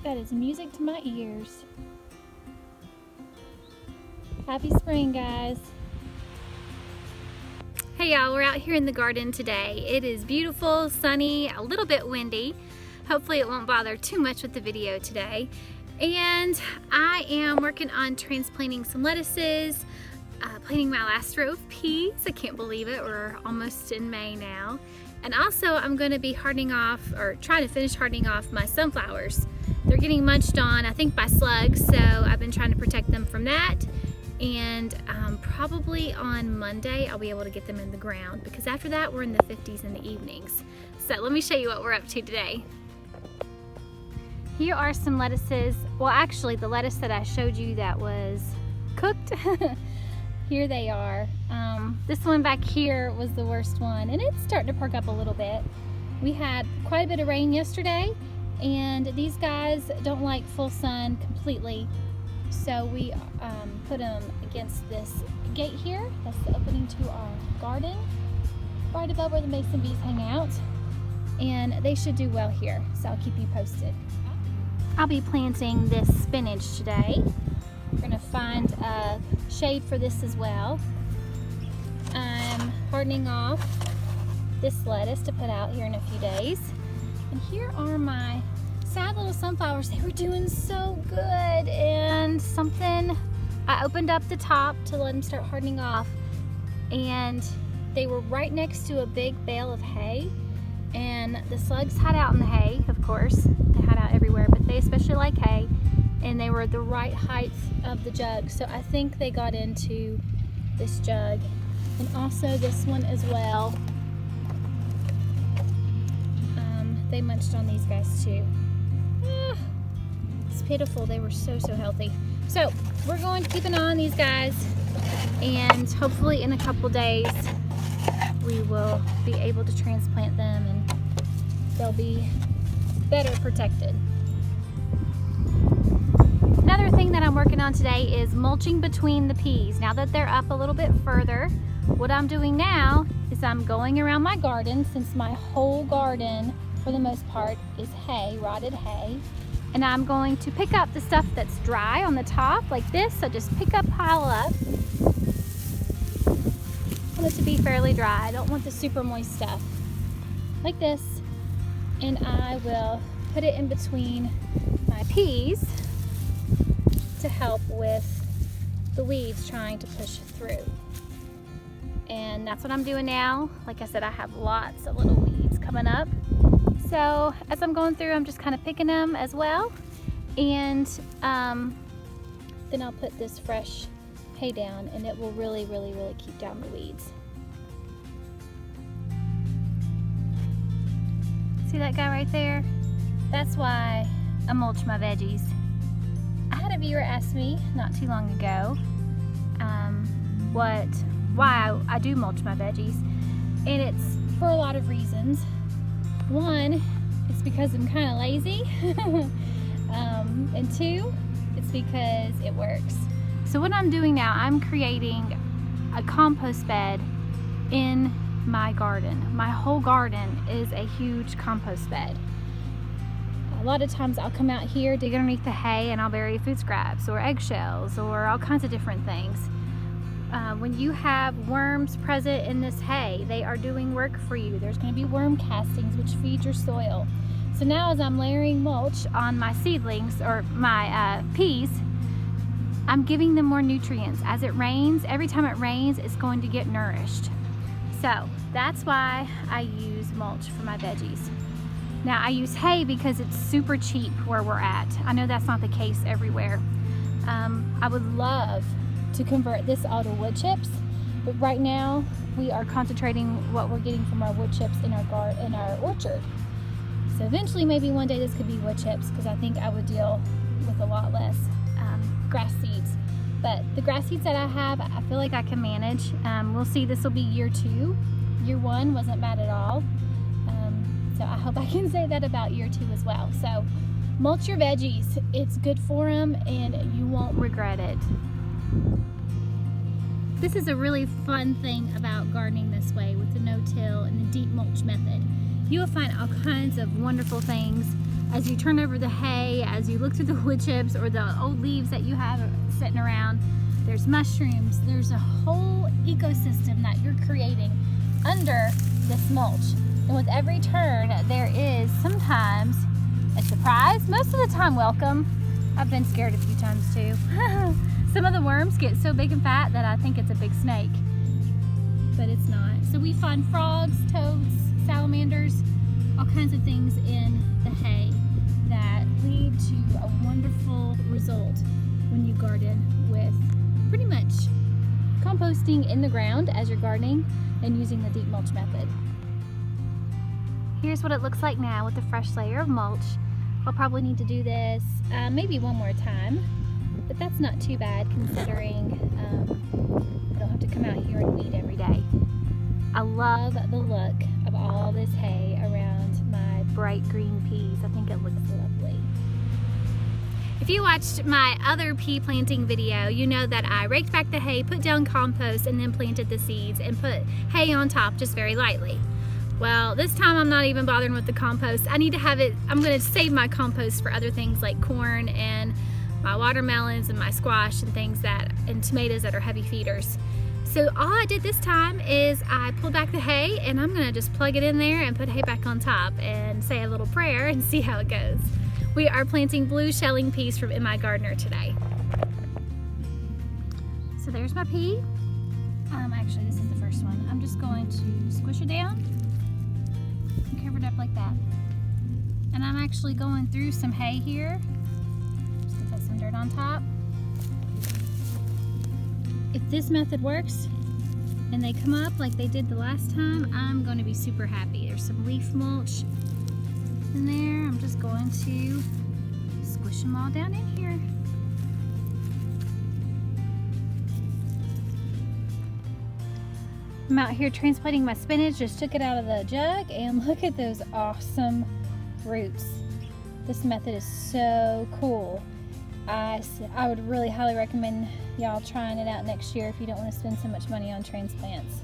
That is music to my ears. Happy spring, guys. Hey y'all, we're out here in the garden today. It is beautiful, sunny, a little bit windy. Hopefully it won't bother too much with the video today. And I am working on transplanting some lettuces, planting my last row of peas. I can't believe it, we're almost in May now. And also I'm going to be hardening off, or trying to finish hardening off my sunflowers. They're getting munched on, I think, by slugs, so I've been trying to protect them from that. And probably on Monday I'll be able to get them in the ground, because after that we're in the 50s in the evenings. So let me show you what we're up to today. Here are some lettuces. Well, actually the lettuce that I showed you that was cooked, here they are. This one back here was the worst one, and it's starting to perk up a little bit. We had quite a bit of rain yesterday, and these guys don't like full sun completely. So we put them against this gate here. That's the opening to our garden, right above where the mason bees hang out. And they should do well here, so I'll keep you posted. I'll be planting this spinach today. We're gonna find a shade for this as well. I'm hardening off this lettuce to put out here in a few days. And here are my sad little sunflowers. They were doing so good, and I opened up the top to let them start hardening off, and they were right next to a big bale of hay, and the slugs hide out in the hay, of course. They hide out everywhere, but they especially like hay, and they were the right height of the jug, so I think they got into this jug, and also this one as well. They munched on these guys too. It's pitiful. They were so healthy. So we're going to keep an eye on these guys, and hopefully in a couple days we will be able to transplant them and they'll be better protected. Another thing that I'm working on today is mulching between the peas. Now that they're up a little bit further, what I'm doing now is I'm going around my garden, since my whole garden for the most part is hay, rotted hay. And I'm going to pick up the stuff that's dry on the top like this. So just pick up, pile up. I want it to be fairly dry. I don't want the super moist stuff. Like this. And I will put it in between my peas to help with the weeds trying to push through. And that's what I'm doing now. Like I said, I have lots of little weeds coming up. So as I'm going through, I'm just kind of picking them as well. And then I'll put this fresh hay down, and it will really keep down the weeds. See that guy right there? That's why I mulch my veggies. I had a viewer ask me not too long ago why I do mulch my veggies. And it's for a lot of reasons. One, it's because I'm kind of lazy, and two, it's because it works. So what I'm doing now, I'm creating a compost bed in my garden. My whole garden is a huge compost bed. A lot of times I'll come out here, dig underneath the hay, and I'll bury food scraps or eggshells or all kinds of different things. When you have worms present in this hay, they are doing work for you. There's going to be worm castings, which feed your soil. So now as I'm layering mulch on my seedlings, or my peas, I'm giving them more nutrients. As it rains, every time it rains, it's going to get nourished. So that's why I use mulch for my veggies. Now I use hay because it's super cheap where we're at. I know that's not the case everywhere. I would love to convert this all to wood chips, but right now we are concentrating what we're getting from our wood chips in our orchard. So eventually, maybe one day, this could be wood chips, because I think I would deal with a lot less grass seeds. But the grass seeds that I have, I feel like I can manage. We'll see. This will be year 2. Year 1 wasn't bad at all. So I hope I can say that about year 2 as well. So mulch your veggies. It's good for them, and you won't regret it. This is a really fun thing about gardening this way with the no-till and the deep mulch method. You will find all kinds of wonderful things as you turn over the hay, as you look through the wood chips or the old leaves that you have sitting around, there's mushrooms. There's a whole ecosystem that you're creating under this mulch. And with every turn, there is sometimes a surprise, most of the time welcome. I've been scared a few times too. Some of the worms get so big and fat that I think it's a big snake, but it's not. So we find frogs, toads, salamanders, all kinds of things in the hay that lead to a wonderful result when you garden with pretty much composting in the ground as you're gardening and using the deep mulch method. Here's what it looks like now with a fresh layer of mulch. I'll probably need to do this maybe one more time, but that's not too bad considering I don't have to come out here and weed every day. I love the look of all this hay around my bright green peas. I think it looks lovely. If you watched my other pea planting video, you know that I raked back the hay, put down compost, and then planted the seeds and put hay on top just very lightly. Well, this time I'm not even bothering with the compost. I need to have it, I'm gonna save my compost for other things like corn and my watermelons and my squash and things and tomatoes that are heavy feeders. So all I did this time is I pulled back the hay and I'm gonna just plug it in there and put hay back on top and say a little prayer and see how it goes. We are planting blue shelling peas from In My Gardener today. So there's my pea. Actually, this is the first one. I'm just going to squish it down and cover it up like that. And I'm actually going through some hay here just to put some dirt on top. If this method works and they come up like they did the last time, I'm going to be super happy. There's some leaf mulch in there. I'm just going to squish them all down in here. I'm out here transplanting my spinach, just took it out of the jug, and look at those awesome roots. This method is so cool. I would really highly recommend y'all trying it out next year if you don't want to spend so much money on transplants.